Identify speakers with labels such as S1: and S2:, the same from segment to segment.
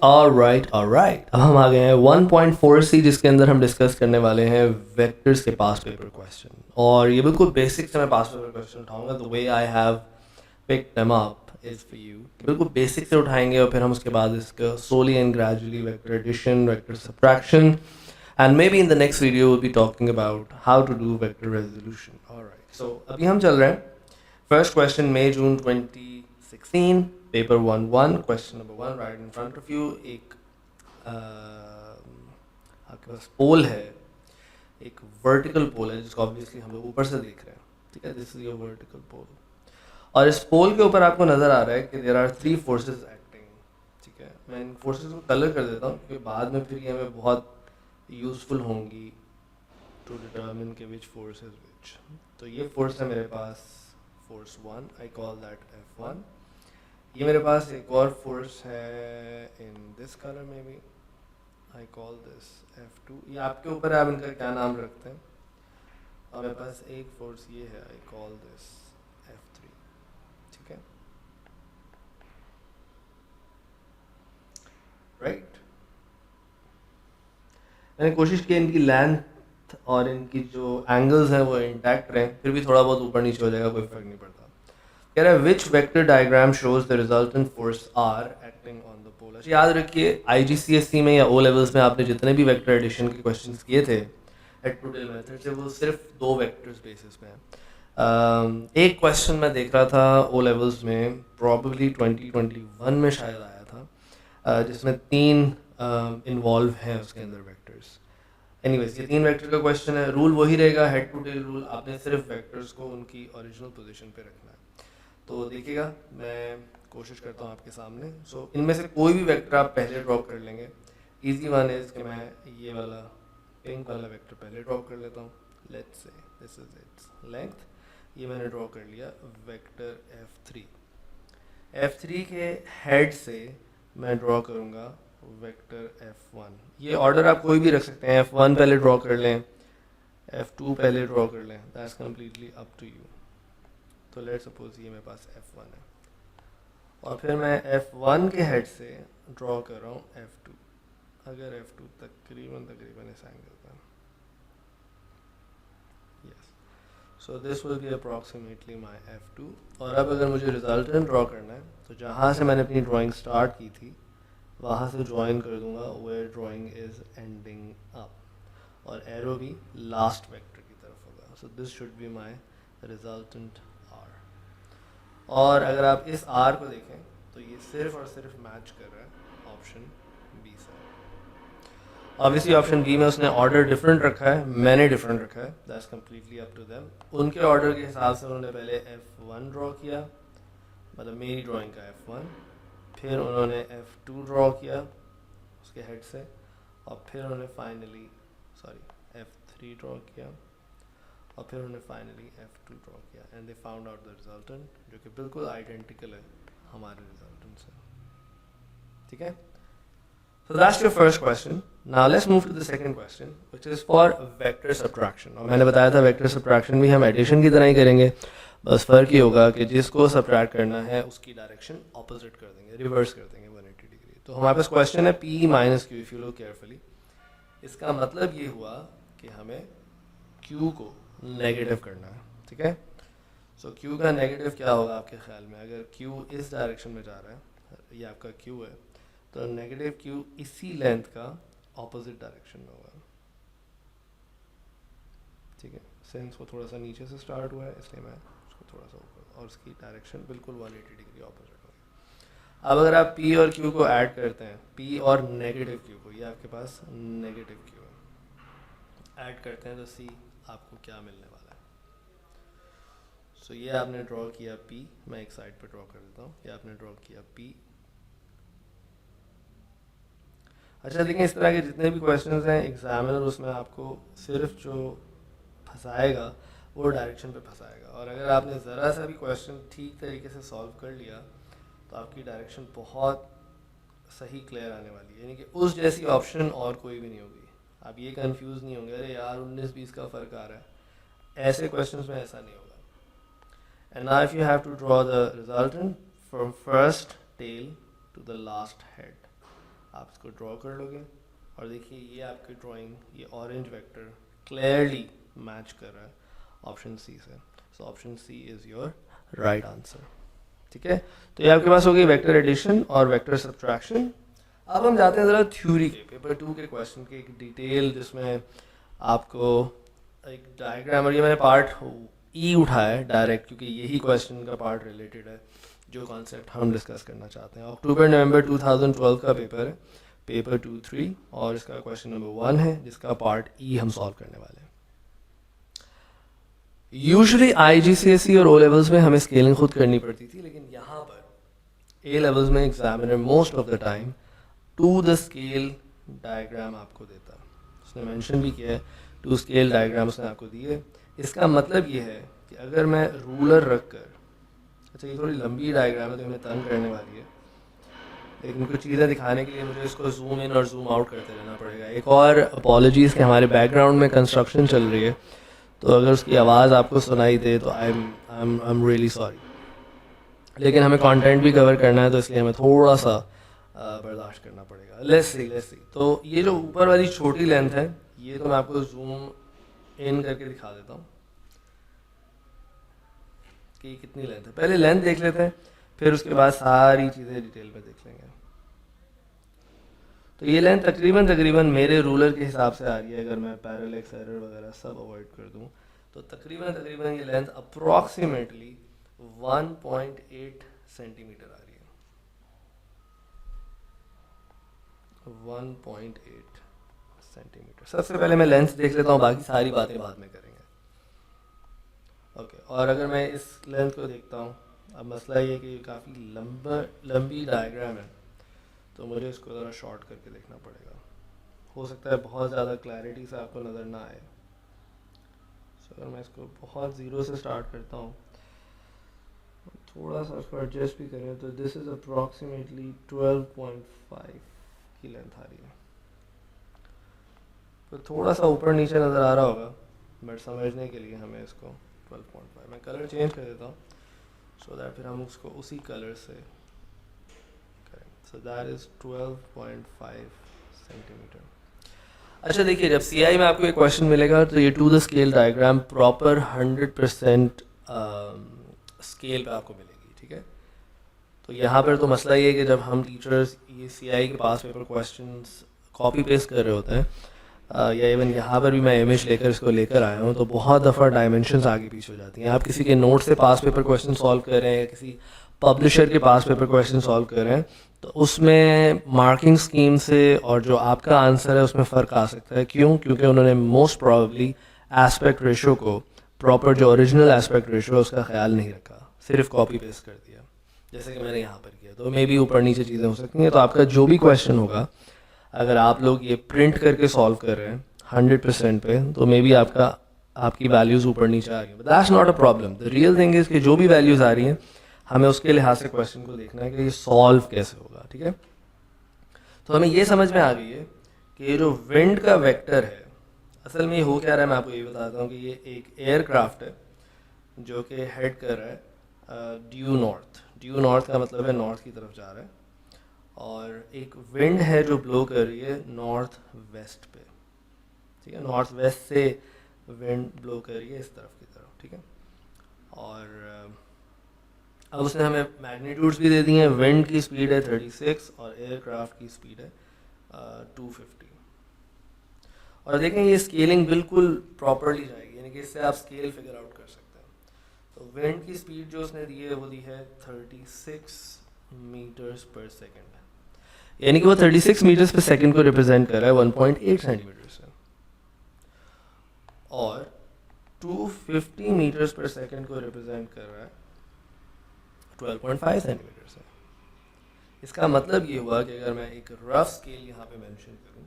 S1: Alright अब हम आ गए हैं 1.4C जिसके अंदर हम डिस्कस करने वाले हैं वेक्टर्स के पास्ट पेपर क्वेश्चन और ये बिल्कुल बेसिक से मैं पास्ट पेपर क्वेश्चन उठाऊंगा the way I have picked them up is for you बिल्कुल बेसिक से उठाएंगे और फिर हम उसके बाद इसका slowly and gradually vector addition vector subtraction and maybe in the next video we'll be talking about how to do vector resolution. Alright, so अभी हम चल रहे हैं first question May June 2016 paper 1-1 question number 1 right in front of you एक आपके पास पोल है एक vertical पोल है जिसको ऑब्वियसली हम लोग ऊपर से देख रहे हैं ठीक है this is your vertical pole और इस पोल के ऊपर आपको नजर आ रहा है कि देयर आर 3 फोर्सेस एक्टिंग ठीक है मैं इन फोर्सेस को कलर कर देता हूँ क्योंकि बाद में फिर ये हमें बहुत यूजफुल होंगी टू डिटर्मिन के विच फोर्स इज विच तो ये फोर्स है मेरे पास force 1 I call that F1 ये मेरे पास एक और फोर्स है इन दिस कलर में भी आई कॉल दिस F2 ये आपके ऊपर है आप इनका क्या नाम रखते हैं और मेरे पास एक फोर्स ये है आई कॉल दिस F3 ठीक है राइट मैंने कोशिश की इनकी लेंथ और इनकी जो एंगल्स हैं वो इंटैक्ट रहें फिर भी थोड़ा बहुत ऊपर नीचे हो जाएगा कोई फर्क नहीं पड़ता कह रहा है which vector diagram shows the resultant force are acting on the polar याद रखिए IGCSE में या O लेवल्स में आपने जितने भी वेक्टर एडिशन के क्वेश्चंस किए थे हेड टू टेल मेथड से वो सिर्फ 2 वेक्टर्स बेसिस पे हैं एक क्वेश्चन मैं देख रहा था O लेवल्स में प्रॉबेबली 2021 में शायद आया था जिसमें 3 इन्वॉल्व हैं उसके अंदर वेक्टर्स एनीवेज ये 3 वेक्टर का क्वेश्चन है रूल वही रहेगा हेड टू टेल रूल आपने सिर्फ वेक्टर्स को उनकी ओरिजिनल पोजीशन पे रखना है तो देखिएगा मैं कोशिश करता हूँ आपके सामने सो इनमें से कोई भी वेक्टर आप पहले ड्रॉ कर लेंगे इजी वन इज कि मैं ये वाला पिंक वाला वेक्टर पहले ड्रॉ कर लेता हूँ let's say this is its length ये मैंने ड्रॉ कर लिया वेक्टर F3 के हेड से मैं ड्रॉ करूँगा वेक्टर F1 ये ऑर्डर आप कोई भी रख सकते हैं F1 पहले ड्रॉ कर लें F2 पहले ड्रॉ कर लें that's completely up to you तो लेट्स सपोज ये मेरे पास F1 है और फिर मैं F1 के हेड से ड्रॉ कर रहा हूँ F2 अगर F2 तकरीबन इस एंगल का yes so this will be approximately my F2 और अब अगर मुझे रिजल्टेंट ड्रॉ करना है तो जहाँ से मैंने अपनी ड्राइंग स्टार्ट की थी वहाँ से ज्वाइन कर दूंगा where drawing is ending up और एरो भी लास्ट वेक्टर की तरफ होगा so this should be my resultant R और अगर आप इस R को देखें तो ये सिर्फ और सिर्फ मैच कर रहा है ऑप्शन बी से ऑब्वियसली ऑप्शन बी में उसने ऑर्डर डिफरेंट रखा है मैंने डिफरेंट रखा है that's completely up to them उनके ऑर्डर के हिसाब से उन्होंने पहले F1 ड्रॉ किया मतलब मेरी ड्राइंग का F1 फिर उन्होंने F2 ड्रॉ किया उसके हेड से और फिर उन्होंने फाइनली F3 ड्रॉ किया और फिर उन्होंने फाइनली F2 ड्रॉ किया and they found out the resultant जो कि बिल्कुल आइडेंटिकल है हमारे रिजल्टेंट से ठीक है So that's your first question. Now let's move to the second question, which is for vector subtraction. और मैंने बताया था vector subtraction भी हम addition की तरह ही करेंगे बस फ़र्क ये होगा कि जिसको सब्ट्रैक्ट करना है उसकी डायरेक्शन ऑपोजिट कर देंगे रिवर्स कर देंगे 180 डिग्री तो हमारे पास क्वेश्चन है P minus Q if you look carefully इसका मतलब ये हुआ कि हमें Q को नेगेटिव करना है ठीक है सो Q का नेगेटिव क्या होगा आपके ख्याल में अगर Q इस डायरेक्शन में जा रहा है ये आपका Q है तो नेगेटिव Q इसी लेंथ का ऑपोजिट डायरेक्शन में होगा ठीक है सेंस वो थोड़ा सा नीचे से स्टार्ट हुआ है इसलिए मैं थोड़ा सा ऊपर और उसकी डायरेक्शन बिल्कुल 180 डिग्री ऑपोजिट होगी अब अगर आप P और Q को ऐड करते हैं P और नेगेटिव Q को ये आपके पास नेगेटिव Q है ऐड करते हैं तो C आपको क्या मिलने वाला है सो ये आपने ड्रॉ किया P मैं एक साइड पे ड्रॉ कर देता हूँ ये आपने ड्रॉ किया P अच्छा देखिए इस तरह के जितने भी क्वेश्चंस हैं एग्जामिनर उसमें आपको सिर्फ जो फंसाएगा वो डायरेक्शन पे फंसाएगा और अगर आपने ज़रा सा भी क्वेश्चन ठीक तरीके से सॉल्व कर लिया तो आपकी डायरेक्शन बहुत सही क्लियर आने वाली है यानी कि उस जैसी ऑप्शन और कोई भी नहीं होगी आप ये कंफ्यूज नहीं होंगे अरे यार 19-20 का फ़र्क आ रहा है ऐसे क्वेश्चंस में ऐसा नहीं होगा and now if you have to draw the resultant from first tail to the last head आप इसको ड्रॉ कर लोगे और देखिए ये आपकी ड्राइंग, ये ऑरेंज वेक्टर क्लियरली मैच कर रहा है ऑप्शन सी से। So option C is your right answer. ठीक है, तो ये आपके पास हो गई वेक्टर एडिशन और वेक्टर सब्ट्रैक्शन। अब हम जाते हैं ज़रा थ्योरी के पेपर 2 के क्वेश्चन के एक डिटेल, जिसमें आपको एक डायग्राम, और ये मैंने पार्ट ई उठाया है डायरेक्ट क्योंकि यही क्वेश्चन का पार्ट रिलेटेड है जो कॉन्सेप्ट हम डिस्कस करना चाहते हैं। अक्टूबर नवंबर 2012 का पेपर है, पेपर 2-3, और इसका क्वेश्चन नंबर 1 है जिसका पार्ट ई हम सॉल्व करने वाले हैं। यूजुअली IGCSE और ओ लेवल्स में हमें स्केलिंग खुद करनी पड़ती थी, लेकिन यहाँ पर ए लेवल्स में examiner most of the time to the scale diagram आपको देता है। उसने मेंशन भी किया है टू स्केल डायग्राम उसने आपको दिए। इसका मतलब ये है कि अगर मैं रूलर रख कर, अच्छा ये थोड़ी लंबी डायग्राम है तो हमें तंग करने वाली है, लेकिन कुछ चीज़ें दिखाने के लिए मुझे इसको जूम इन और जूम आउट करते रहना पड़ेगा। एक और अपॉलॉजीज़ कि हमारे बैकग्राउंड में कंस्ट्रक्शन चल रही है, तो अगर उसकी आवाज़ आपको सुनाई दे तो आई एम रियली सॉरी, लेकिन हमें कंटेंट भी कवर करना है तो इसलिए हमें थोड़ा सा बर्दाश्त करना पड़ेगा। Let's see. तो ये जो ऊपर वाली छोटी लेंथ है, ये तो मैं आपको जूम इन करके दिखा देता हूँ कि कितनी लेंथ है। पहले लेंथ देख लेते हैं, फिर उसके बाद सारी चीज़ें डिटेल में देख लेंगे। तो ये लेंथ तकरीबन मेरे रूलर के हिसाब से आ रही है, अगर मैं पैरेलक्स एरर वगैरह सब अवॉइड कर दूँ तो तकरीबन ये लेंथ अप्रॉक्सीमेटली 1.8 सेंटीमीटर आ रही है। 1.8 सेंटीमीटर। सबसे पहले मैं लेंथ देख लेता हूँ, बाकी सारी बातें बाद में करेंगे। ओके, और अगर मैं इस लेंथ को देखता हूँ, अब मसला ये कि काफ़ी लंबी डायग्राम है, तो मुझे इसको ज़रा शॉर्ट करके देखना पड़ेगा। हो सकता है बहुत ज़्यादा क्लैरिटी से आपको नज़र ना आए। सो अगर मैं इसको बहुत ज़ीरो से स्टार्ट करता हूँ, थोड़ा सा इसको एडजस्ट भी करें, तो दिस इज़ अप्रॉक्सीमेटली 12.5 की लेंथ आ रही है। तो थोड़ा सा ऊपर नीचे नज़र आ रहा होगा, बट समझने के लिए हमें इसको 12.5, मैं कलर चेंज कर देता हूँ सो दैट फिर हम उसको उसी कलर से करें। So that is 12.5 centimetre. अच्छा देखिए, जब CI में आपको एक क्वेश्चन मिलेगा तो ये to the scale diagram proper 100% scale पे आपको मिलेगी। ठीक है, तो यहाँ पर तो मसला ये है कि जब हम टीचर्स ये CI के पास पेपर क्वेश्चंस कॉपी पेस्ट कर रहे होते हैं, या इवन यहाँ पर भी मैं इमेज लेकर आया हूँ, तो बहुत दफ़ा डायमेंशंस आगे पीछे हो जाती हैं। आप किसी के नोट से पास पेपर क्वेश्चन सॉल्व कर रहे हैं या किसी पब्लिशर के पास पेपर क्वेश्चन सॉल्व कर रहे हैं, तो उसमें मार्किंग स्कीम से और जो आपका आंसर है उसमें फ़र्क आ सकता है। क्यों? क्योंकि उन्होंने मोस्ट प्रॉबली एस्पेक्ट रेशो को, प्रॉपर जो ओरिजिनल एस्पेक्ट रेशो है उसका ख्याल नहीं रखा, सिर्फ कॉपी पेस्ट कर दिया, जैसे कि मैंने यहाँ पर किया। तो मे भी ऊपर नीचे चीज़ें हो सकती हैं। तो आपका जो भी क्वेश्चन होगा, अगर आप लोग ये प्रिंट करके सॉल्व कर रहे हैं 100% पे, तो मे बी आपकी वैल्यूज़ ऊपर नीचे आ रही है, but that's not a problem. The real thing is कि जो भी वैल्यूज़ आ रही हैं, हमें उसके लिहाज से क्वेश्चन को देखना है कि ये सॉल्व कैसे होगा। ठीक है, तो हमें ये समझ में आ गई है कि ये जो विंड का वेक्टर है, असल में ये हो क्या रहा है मैं आपको ये बताता हूँ कि ये एक एयरक्राफ्ट है जो कि हेड कर रहा है ड्यू नॉर्थ। ड्यू नॉर्थ का मतलब है नॉर्थ की तरफ जा रहा है, और एक विंड है जो ब्लो कर रही है नॉर्थ वेस्ट पे। ठीक है, नॉर्थ वेस्ट से विंड ब्लो कर रही है इस तरफ की तरफ। ठीक है, और अब उसने हमें मैग्नीट्यूड्स भी दे दिए हैं। विंड की स्पीड है 36 और एयरक्राफ्ट की स्पीड है 250। और देखें ये स्केलिंग बिल्कुल प्रॉपरली जाएगी, यानी कि इससे आप स्केल फिगर आउट कर सकते हैं। तो विंड की स्पीड जो उसने दी है वो दी है 36 मीटर्स पर सेकेंड, यानी कि वो 36 मीटर्स पर सेकेंड को रिप्रेजेंट कर रहा है 1.8 सेंटीमीटर से, और 250 मीटर्स पर सेकेंड को रिप्रेजेंट कर रहा है 12.5 सेंटीमीटर से। इसका मतलब ये हुआ कि अगर मैं एक रफ स्केल यहाँ पे मेंशन करूँ,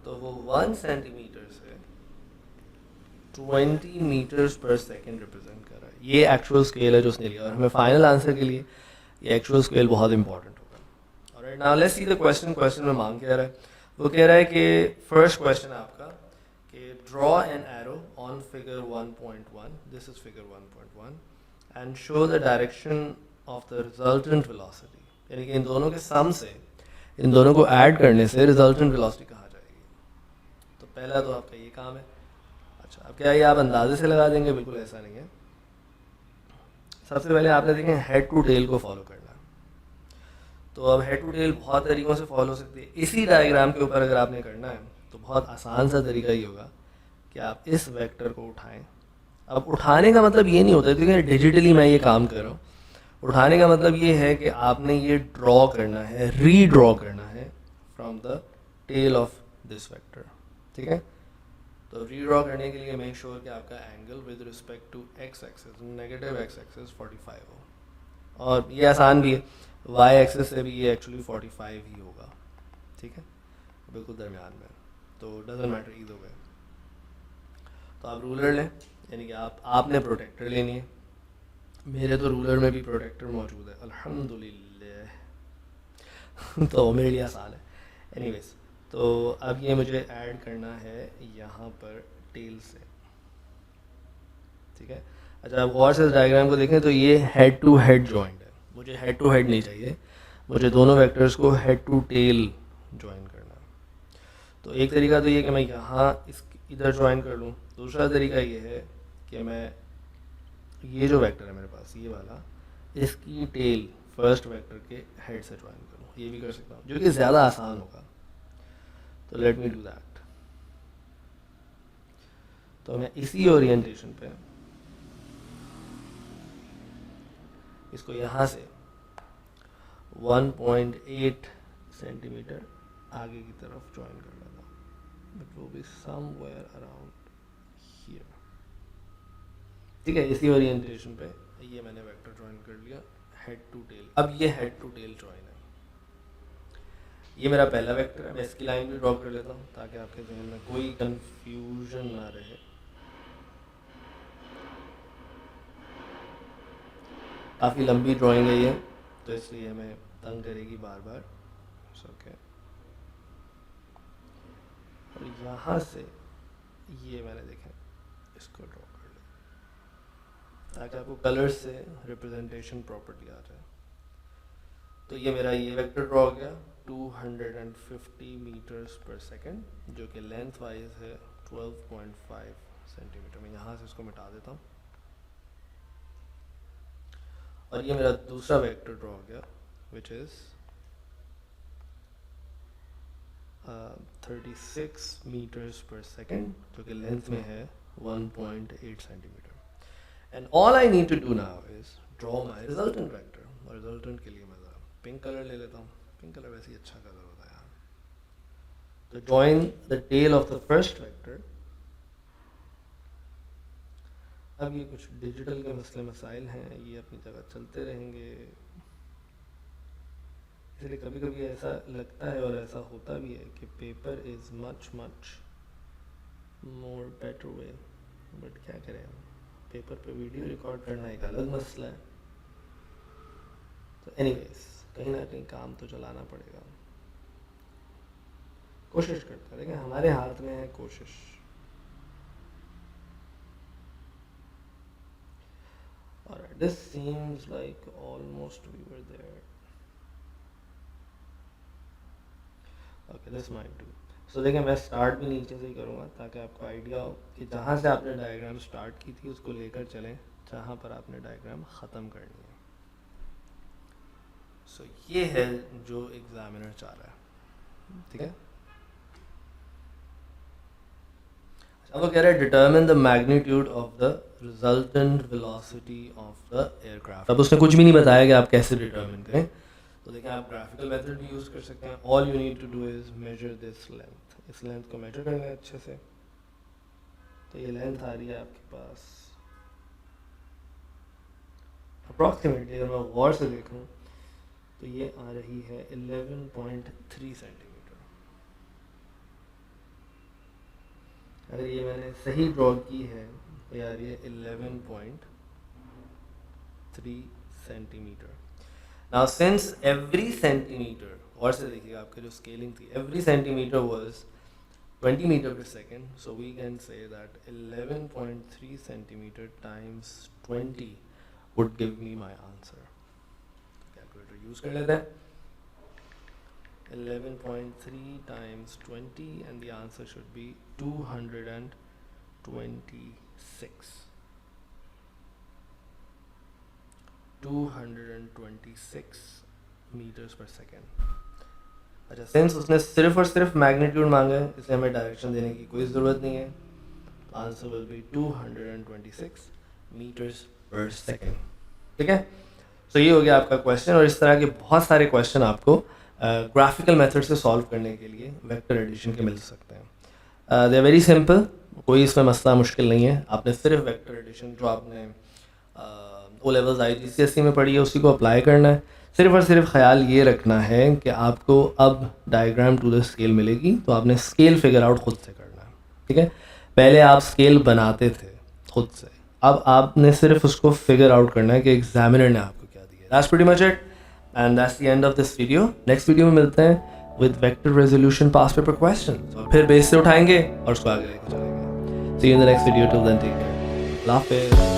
S1: तो वो 1 सेंटीमीटर से 20 मीटर्स पर सेकेंड रिप्रेजेंट कर रहा है। ये एक्चुअल स्केल है जो उसने लिया, और हमें फाइनल आंसर के लिए ये एक्चुअल स्केल बहुत इंपॉर्टेंट होगा। Alright, now let's see the question में मांग क्या रहा है। वो कह रहा है कि फर्स्ट क्वेश्चन आपका कि draw an arrow on figure 1.1, this is figure 1.1, and show the direction of the resultant velocity यानी कि इन दोनों के सम से, इन दोनों को ऐड करने से रिजल्टेंट वेलोसिटी कहा जाएगी। तो पहला तो आपका ये काम है। अच्छा, अब क्या ये आप अंदाजे से लगा देंगे? बिल्कुल ऐसा नहीं है। सबसे पहले आपने देखें हेड टू टेल को फॉलो करना। तो अब हेड टू टेल बहुत तरीक़ों से फॉलो हो सकती है। इसी डायग्राम के ऊपर अगर आपने करना है तो बहुत आसान सा तरीका ये होगा कि आप इस वेक्टर को उठाएं। अब उठाने का मतलब ये नहीं होता क्योंकि डिजिटली मैं ये काम कर रहा हूँ। उठाने का मतलब ये है कि आपने ये ड्रॉ करना है, रीड्रॉ करना है from the tail of this vector. ठीक है, तो रीड्रॉ करने के लिए मेक श्योर कि आपका angle with respect to X axis, negative X axis 45 हो। और ये आसान भी है, वाई एक्सिस से भी ये एक्चुअली 45 ही होगा। ठीक है, बिल्कुल दरमियान में, तो डजेंट मैटर ईदर वे। तो आप रूलर लें, यानी कि आपने प्रोटेक्टर लेनी है। मेरे तो रूलर में भी प्रोटेक्टर मौजूद है अल्हम्दुलिल्लाह। तो मेरे लिए आसान है। एनीवेज, तो अब ये मुझे ऐड करना है यहाँ पर टेल से। ठीक है, अच्छा आप गौर से इस डायग्राम को देखें तो ये हेड टू हेड जॉइंट है। मुझे हेड टू हेड नहीं चाहिए, मुझे दोनों वेक्टर्स को हेड टू टेल ज्वाइन करना है। तो एक तरीका तो ये कि मैं यहाँ इस इधर ज्वाइन कर लूँ। दूसरा तरीका ये है कि मैं ये जो वेक्टर है मेरे पास, ये वाला, इसकी टेल फर्स्ट वेक्टर के हेड से ज्वाइन करूँ। ये भी कर सकता हूँ, जो कि ज़्यादा आसान होगा। तो लेट मी डू दैट। तो मैं इसी ओरिएंटेशन पे इसको यहाँ से 1.8 सेंटीमीटर आगे की तरफ ज्वाइन कर लेता हूँ। It will be somewhere around here. ठीक है, इसी ओरिएंटेशन पे ये मैंने वेक्टर ज्वाइन कर लिया हेड टू टेल। अब ये हेड टू टेल ज्वाइन है। ये मेरा पहला वेक्टर है। मैं इसकी लाइन भी ड्रॉ कर लेता हूँ ताकि आपके जहन में कोई कंफ्यूजन ना रहे। काफ़ी लंबी ड्राइंग है ये, तो इसलिए हमें तंग करेगी बार बार। ओके, और यहाँ से ये मैंने देखें इसको ड्रॉ कर लिया ताकि आपको कलर्स से रिप्रेजेंटेशन प्रॉपर्ली आ जाए। तो ये मेरा ये वेक्टर ड्रॉ हो गया 250 मीटर्स पर सेकेंड, जो कि लेंथ वाइज है 12.5 सेंटीमीटर। मैं यहाँ से इसको मिटा देता हूँ। और ये मेरा दूसरा वेक्टर ड्रॉ हो गया which is 36 meters per second, जो कि लेंथ में है 1.8 centimetre. And all I need to do now is draw my resultant vector. और रिजल्टेंट के लिए मैं ज़रा पिंक कलर ले लेता हूँ। पिंक कलर वैसे ही अच्छा कलर होता है यार। तो join the tail of the first vector. अब ये कुछ डिजिटल के मसले मसाइल हैं, ये अपनी जगह चलते रहेंगे। इसलिए कभी कभी ऐसा लगता है और ऐसा होता भी है कि paper is much much more better way, but क्या करें हम, पेपर पे वीडियो रिकॉर्ड करना एक अलग मसला है। तो एनीवेज, कहीं ना कहीं काम तो चलाना पड़ेगा। कोशिश करते हैं, लेकिन हमारे हाथ में है कोशिश। Alright, this seems like almost we were there. Okay, this might do. So देखिए, मैं स्टार्ट भी नीचे से ही करूँगा ताकि आपको आइडिया हो कि जहाँ से आपने डायग्राम स्टार्ट की थी उसको लेकर चलें जहाँ पर आपने डायग्राम ख़त्म करनी है। सो ये है जो एग्जामिनर चाह रहा है। ठीक है, अब वो कह रहा है determine the magnitude of the resultant velocity of the aircraft. अब उसने कुछ भी नहीं बताया कि आप कैसे डिटरमिन करें। तो देखिए, आप ग्राफिकल मेथड भी यूज़ कर सकते हैं। All you need to do is measure this length. इस लेंथ को मेजर करना है अच्छे से। तो ये लेंथ आ रही है आपके पास अप्रॉक्सीमेटली, अगर मैं गौर से देखूँ तो ये आ रही है 11.3 सेंटीमीटर। अगर ये मैंने सही ड्रॉ की है तो ये आ रही है 11.3 centimetre. Now since every centimeter, और से देखिएगा आपका जो स्केलिंग थी, every centimeter was 20 meter per second, so we can say that 11.3 centimeter times 20 would give me my answer. Calculator calculator use कर लेते हैं. 11.3 times 20 and the answer should be 226. 226 meters per second. अच्छा, since उसने सिर्फ और सिर्फ magnitude मांगा है, इसलिए हमें डायरेक्शन देने की कोई ज़रूरत नहीं है. Answer will be 226 meters per second. ठीक है, तो ये हो गया आपका क्वेश्चन. और इस तरह के बहुत सारे क्वेश्चन आपको ग्राफिकल मेथड से सॉल्व करने के लिए वेक्टर एडिशन के मिल सकते हैं. दे आर वेरी सिंपल, कोई इसमें मसला मुश्किल नहीं है. आपने सिर्फ वेक्टर एडिशन जो आपने ओ लेवल्स IGCSE में पढ़ी है उसी को अप्लाई करना है. सिर्फ और सिर्फ ख्याल ये रखना है कि आपको अब डायग्राम टू द स्केल मिलेगी तो आपने स्केल फिगर आउट खुद से करना है. ठीक है, पहले आप स्केल बनाते थे खुद से, अब आपने सिर्फ उसको फिगर आउट करना है कि एग्जामिनर ने आपको क्या दिया. That's pretty much it and that's the end of this video. Next video में मिलते हैं with vector resolution past paper questions और फिर बेस से उठाएंगे और उसको आगे लेकर चलेंगे. See you in the next video. Till then take care. Allah हाफिज़.